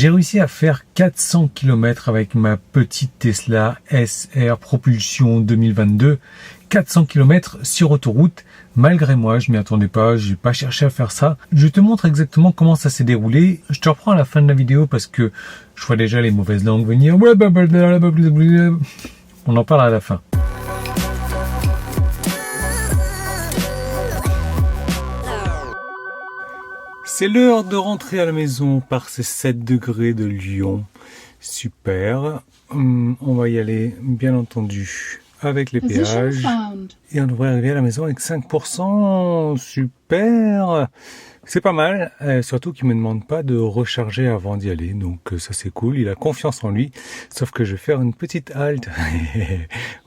J'ai réussi à faire 400 km avec ma petite Tesla SR Propulsion 2022. 400 km sur autoroute. Malgré moi, je m'y attendais pas, j'ai pas cherché à faire ça. Je te montre exactement comment ça s'est déroulé. Je te reprends à la fin de la vidéo parce que je vois déjà les mauvaises langues venir. On en parle à la fin. C'est l'heure de rentrer à la maison par ces 7 degrés de Lyon. Super. On va y aller, bien entendu, avec les péages. Et on devrait arriver à la maison avec 5%. Super. C'est pas mal. Surtout qu'il me demande pas de recharger avant d'y aller. Donc ça c'est cool. Il a confiance en lui. Sauf que je vais faire une petite halte.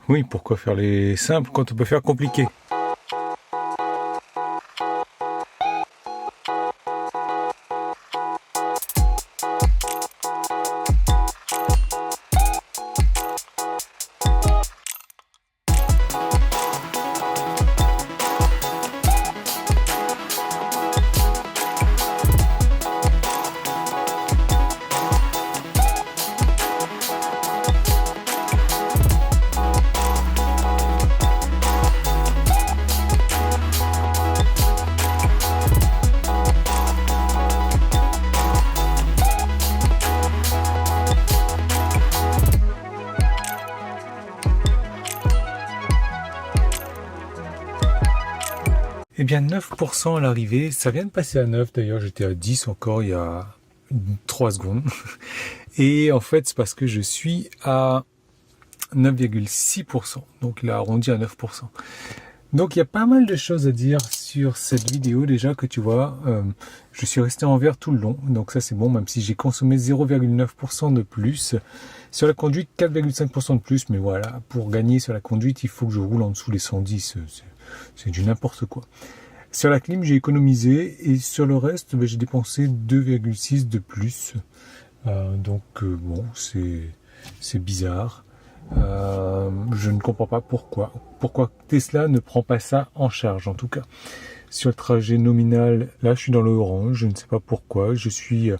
Oui, pourquoi faire les simples quand on peut faire compliqué? Eh bien 9% à l'arrivée, ça vient de passer à 9, d'ailleurs j'étais à 10 encore il y a 3 secondes. Et en fait c'est parce que je suis à 9,6%, donc il a arrondi à 9%. Donc il y a pas mal de choses à dire sur cette vidéo déjà que tu vois, je suis resté en vert tout le long, donc ça c'est bon, même si j'ai consommé 0,9% de plus. Sur la conduite 4,5% de plus, mais voilà, pour gagner sur la conduite il faut que je roule en dessous les 110, c'est du n'importe quoi. Sur la clim, j'ai économisé et sur le reste, j'ai dépensé 2,6 de plus. Bon, c'est bizarre. Je ne comprends pas pourquoi. Pourquoi Tesla ne prend pas ça en charge, en tout cas. Sur le trajet nominal, là, je suis dans le orange. Je ne sais pas pourquoi. Je suis...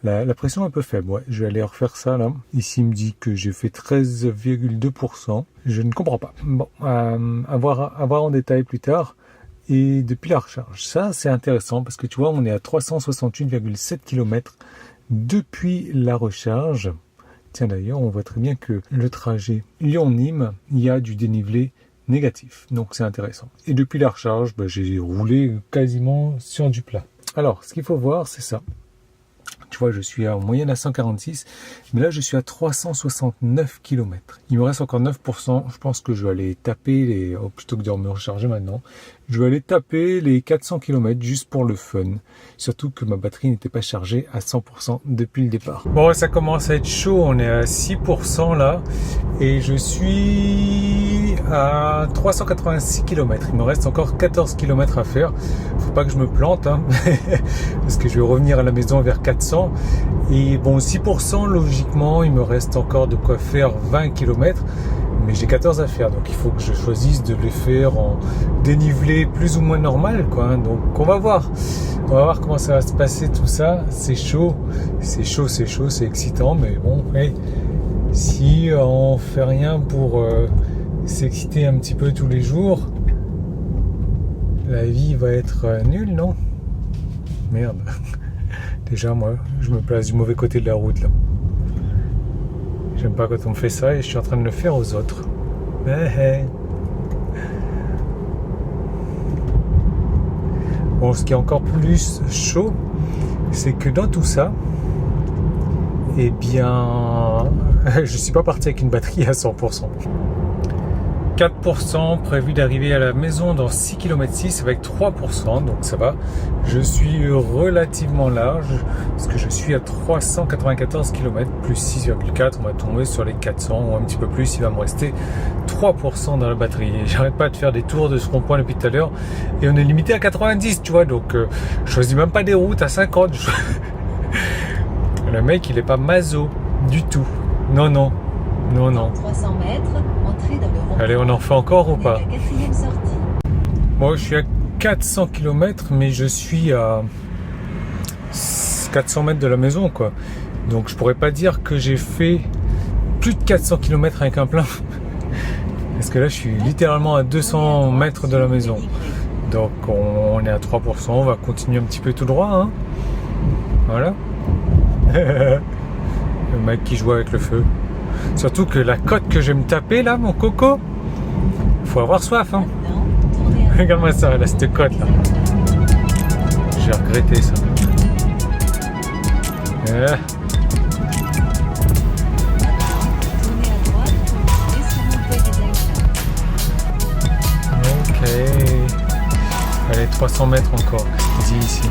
La pression est un peu faible, ouais. Je vais aller refaire ça, là. Ici, il me dit que j'ai fait 13,2%. Je ne comprends pas. Bon, à voir en détail plus tard. Et depuis la recharge, ça, c'est intéressant parce que tu vois, on est à 368,7 km depuis la recharge. Tiens, d'ailleurs, on voit très bien que le trajet Lyon-Nîmes, il y a du dénivelé négatif. Donc, c'est intéressant. Et depuis la recharge, j'ai roulé quasiment sur du plat. Alors, ce qu'il faut voir, c'est ça. Tu vois, je suis en moyenne à 146, mais là, je suis à 369 km. Il me reste encore 9%. Je pense que je vais aller taper plutôt que de me recharger maintenant, je vais aller taper les 400 km juste pour le fun. Surtout que ma batterie n'était pas chargée à 100% depuis le départ. Bon, ça commence à être chaud. On est à 6% là. Et je suis à 386 km. Il me reste encore 14 km à faire. Faut pas que je me plante, hein, parce que je vais revenir à la maison vers 400. Et bon, 6%, logiquement, il me reste encore de quoi faire 20 km. Mais j'ai 14 à faire, donc il faut que je choisisse de les faire en dénivelé plus ou moins normal, quoi. Hein. Donc on va voir comment ça va se passer tout ça. C'est chaud, c'est excitant, mais bon, hey, si on fait rien pour s'exciter un petit peu tous les jours, la vie va être nulle, non? Merde. Déjà moi, je me place du mauvais côté de la route là. J'aime pas quand on me fait ça et je suis en train de le faire aux autres. Bon, ce qui est encore plus chaud, c'est que dans tout ça, eh bien, je suis pas parti avec une batterie à 100%. 4% prévu d'arriver à la maison dans 6 km 6 avec 3%, donc ça va. Je suis relativement large parce que je suis à 394 km plus 6,4, on va tomber sur les 400 ou un petit peu plus, il va me rester 3% dans la batterie. Et j'arrête pas de faire des tours de ce rond-point depuis tout à l'heure et on est limité à 90, tu vois, donc je choisis même pas des routes à 50. Le mec il est pas maso du tout, non. 300 mètres, entrée dans le rond. Allez, on en fait encore ou pas? La quatrième sortie. Moi, je suis à 400 km, mais je suis à 400 mètres de la maison, quoi. Donc je pourrais pas dire que j'ai fait plus de 400 km avec un plein. Parce que là je suis littéralement à 200 mètres de la maison. Donc on est à 3%, on va continuer un petit peu tout droit. Hein. Voilà. Le mec qui joue avec le feu. Surtout que la côte que je vais me taper là, mon coco, faut avoir soif. Hein. Regarde-moi ça, là, cette côte là. J'ai regretté ça. Tournez à droite pour continuer sur l'entrée des Alpes. Ok. Allez, 300 mètres encore. Qu'est-ce qu'il dit ici?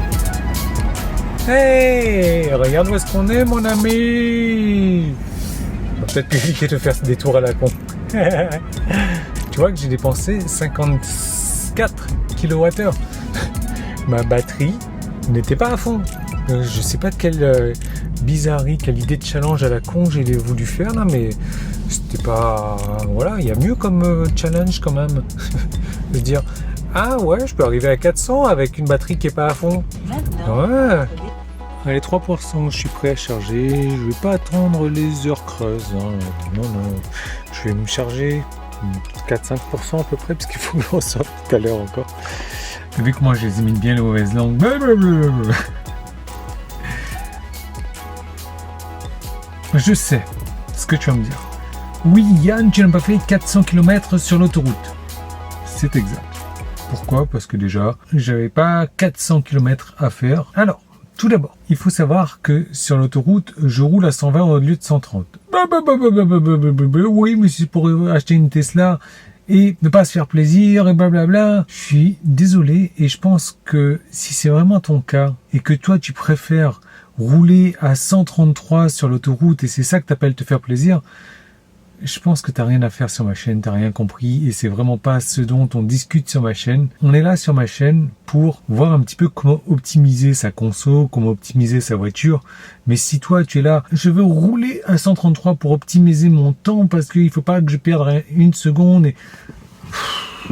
Hey, regarde où est-ce qu'on est, mon ami. Va peut-être éviter de faire des tours à la con. Tu vois que j'ai dépensé 54 kWh. Ma batterie n'était pas à fond. Je sais pas quelle bizarrerie, quelle idée de challenge à la con j'ai voulu faire là, mais c'était pas... Voilà, il y a mieux comme challenge quand même. De dire, ah ouais, je peux arriver à 400 avec une batterie qui est pas à fond. Ouais. Allez, 3%, je suis prêt à charger. Je vais pas attendre les heures creuses. Hein. Non. Je vais me charger 4-5% à peu près, parce qu'il faut que je ressorte tout à l'heure encore. Vu que moi, je les imite bien les mauvaises langues. Je sais ce que tu vas me dire. Oui, Yann, tu n'as pas fait 400 km sur l'autoroute. C'est exact. Pourquoi? Parce que déjà, j'avais pas 400 km à faire. Alors, tout d'abord, il faut savoir que sur l'autoroute, je roule à 120 au lieu de 130. Oui, mais c'est pour acheter une Tesla et ne pas se faire plaisir et blablabla. Je suis désolé et je pense que si c'est vraiment ton cas et que toi tu préfères rouler à 133 sur l'autoroute et c'est ça que t'appelles te faire plaisir, je pense que t'as rien à faire sur ma chaîne, t'as rien compris et c'est vraiment pas ce dont on discute sur ma chaîne. On est là sur ma chaîne pour voir un petit peu comment optimiser sa conso, comment optimiser sa voiture. Mais si toi tu es là, je veux rouler à 133 pour optimiser mon temps parce qu'il faut pas que je perde une seconde et...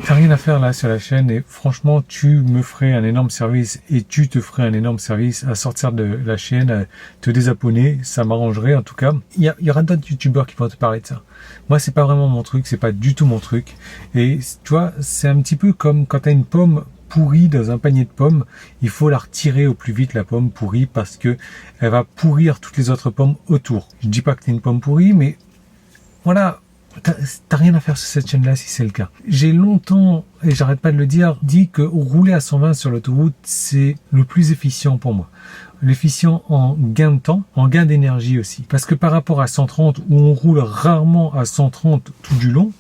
T'as rien à faire là sur la chaîne et franchement tu me ferais un énorme service et tu te ferais un énorme service à sortir de la chaîne, à te désabonner, ça m'arrangerait en tout cas. Il y aura d'autres youtubeurs qui vont te parler de ça. Moi c'est pas vraiment mon truc, c'est pas du tout mon truc et tu vois c'est un petit peu comme quand t'as une pomme pourrie dans un panier de pommes, il faut la retirer au plus vite la pomme pourrie parce que elle va pourrir toutes les autres pommes autour. Je dis pas que t'es une pomme pourrie mais voilà. T'as rien à faire sur cette chaîne-là si c'est le cas. J'ai longtemps, et j'arrête pas de le dire, dit que rouler à 120 sur l'autoroute, c'est le plus efficient pour moi. L'efficient en gain de temps, en gain d'énergie aussi. Parce que par rapport à 130, où on roule rarement à 130 tout du long,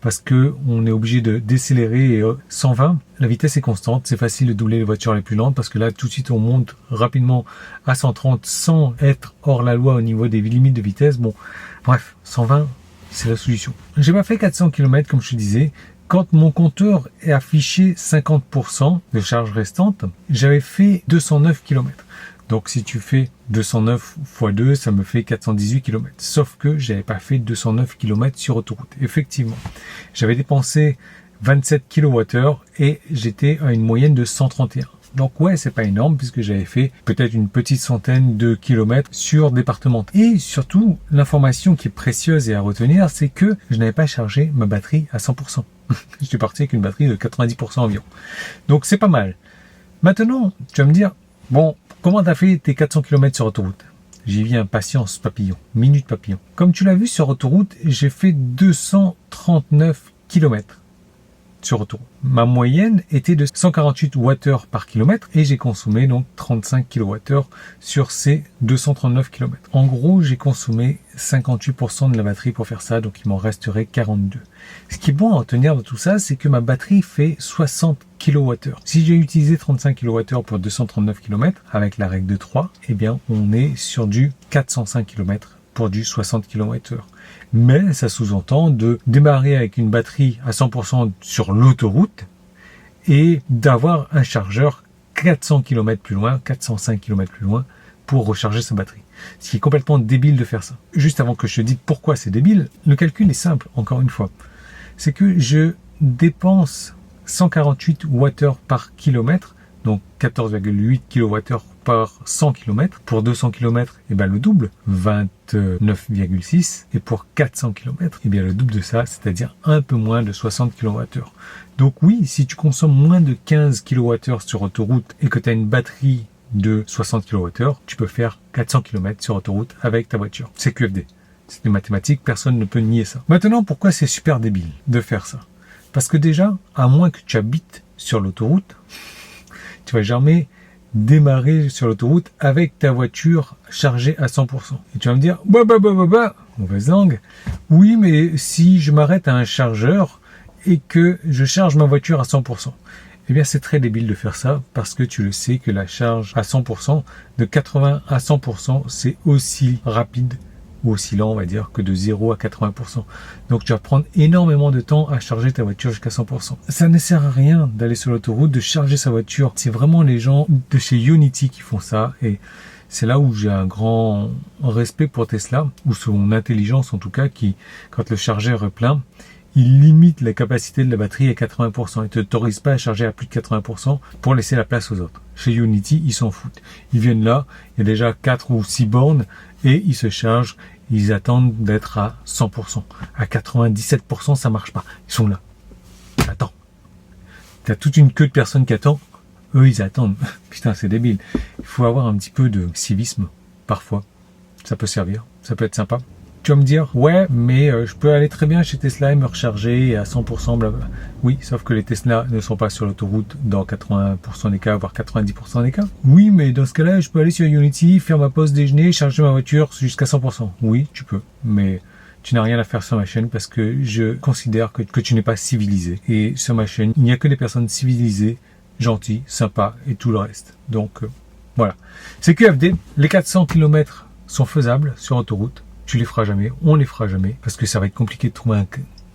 parce que on est obligé de décélérer et 120, la vitesse est constante, c'est facile de doubler les voitures les plus lentes parce que là tout de suite on monte rapidement à 130 sans être hors la loi au niveau des limites de vitesse. Bon, bref, 120, c'est la solution. J'ai pas fait 400 km comme je te disais. Quand mon compteur est affiché 50% de charge restante, j'avais fait 209 km. Donc si tu fais 209 x 2, ça me fait 418 km. Sauf que j'avais pas fait 209 km sur autoroute. Effectivement, j'avais dépensé 27 kWh et j'étais à une moyenne de 131. Donc ouais, c'est pas énorme puisque j'avais fait peut-être une petite centaine de kilomètres sur départemental. Et surtout, l'information qui est précieuse et à retenir, c'est que je n'avais pas chargé ma batterie à 100%. Je suis parti avec une batterie de 90% environ. Donc c'est pas mal. Maintenant, tu vas me dire, bon, comment t'as fait tes 400 km sur autoroute? J'y viens, patience papillon, minute papillon. Comme tu l'as vu sur autoroute, j'ai fait 239 km. Sur autoroute. Ma moyenne était de 148 Wh par kilomètre et j'ai consommé donc 35 kWh sur ces 239 km. En gros, j'ai consommé 58% de la batterie pour faire ça, donc il m'en resterait 42. Ce qui est bon à retenir de tout ça, c'est que ma batterie fait 60 kWh. Si j'ai utilisé 35 kWh pour 239 km avec la règle de 3, eh bien on est sur du 405 km pour du 60 km/h. Mais ça sous-entend de démarrer avec une batterie à 100% sur l'autoroute et d'avoir un chargeur 400 km plus loin, 405 km plus loin pour recharger sa batterie. Ce qui est complètement débile de faire ça. Juste avant que je te dise pourquoi c'est débile, le calcul est simple, encore une fois. C'est que je dépense 148 Wh par kilomètre, donc 14,8 kWh par 100 km. Pour 200 km, eh ben, le double, 29,6. Et pour 400 km, eh bien, le double de ça, c'est-à-dire un peu moins de 60 kWh. Donc oui, si tu consommes moins de 15 kWh sur autoroute et que tu as une batterie de 60 kWh, tu peux faire 400 km sur autoroute avec ta voiture. C'est QFD. C'est des mathématiques, personne ne peut nier ça. Maintenant, pourquoi c'est super débile de faire ça? Parce que déjà, à moins que tu habites sur l'autoroute, tu vas jamais démarrer sur l'autoroute avec ta voiture chargée à 100%. Et tu vas me dire, mauvaise langue. Oui, mais si je m'arrête à un chargeur et que je charge ma voiture à 100%, eh bien, c'est très débile de faire ça parce que tu le sais que la charge à 100%, de 80 à 100%, c'est aussi rapide ou aussi lent, on va dire, que de 0 à 80%. Donc, tu vas prendre énormément de temps à charger ta voiture jusqu'à 100%. Ça ne sert à rien d'aller sur l'autoroute, de charger sa voiture. C'est vraiment les gens de chez Ionity qui font ça et c'est là où j'ai un grand respect pour Tesla, ou son intelligence en tout cas, qui, quand le chargeur est plein, il limite la capacité de la batterie à 80%. Il ne t'autorise pas à charger à plus de 80% pour laisser la place aux autres. Chez Ionity, ils s'en foutent. Ils viennent là, il y a déjà 4 ou 6 bornes et ils se chargent. Ils attendent d'être à 100%. À 97%, ça marche pas. Ils sont là. Attends. T'as toute une queue de personnes qui attendent. Eux, ils attendent. Putain, c'est débile. Il faut avoir un petit peu de civisme, parfois. Ça peut servir. Ça peut être sympa. Tu vas me dire, ouais, mais je peux aller très bien chez Tesla et me recharger à 100%, blablabla. Oui, sauf que les Tesla ne sont pas sur l'autoroute dans 80% des cas, voire 90% des cas. Oui, mais dans ce cas-là, je peux aller sur Ionity, faire ma pause déjeuner, charger ma voiture jusqu'à 100%. Oui, tu peux, mais tu n'as rien à faire sur ma chaîne parce que je considère que tu n'es pas civilisé. Et sur ma chaîne, il n'y a que des personnes civilisées, gentilles, sympas et tout le reste. Donc, voilà. C'est QFD. Les 400 km sont faisables sur autoroute. Tu les feras jamais, on les fera jamais, parce que ça va être compliqué de trouver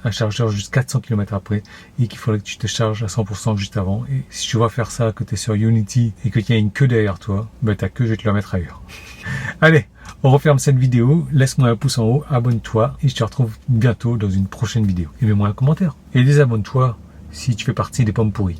un chargeur juste 400 km après, et qu'il faudrait que tu te charges à 100% juste avant. Et si tu vas faire ça, que tu es sur Ionity, et qu'il y a une queue derrière toi, ben ta queue, je vais te la mettre ailleurs. Allez, on referme cette vidéo, laisse-moi un pouce en haut, abonne-toi, et je te retrouve bientôt dans une prochaine vidéo. Et mets-moi un commentaire. Et désabonne-toi si tu fais partie des pommes pourries.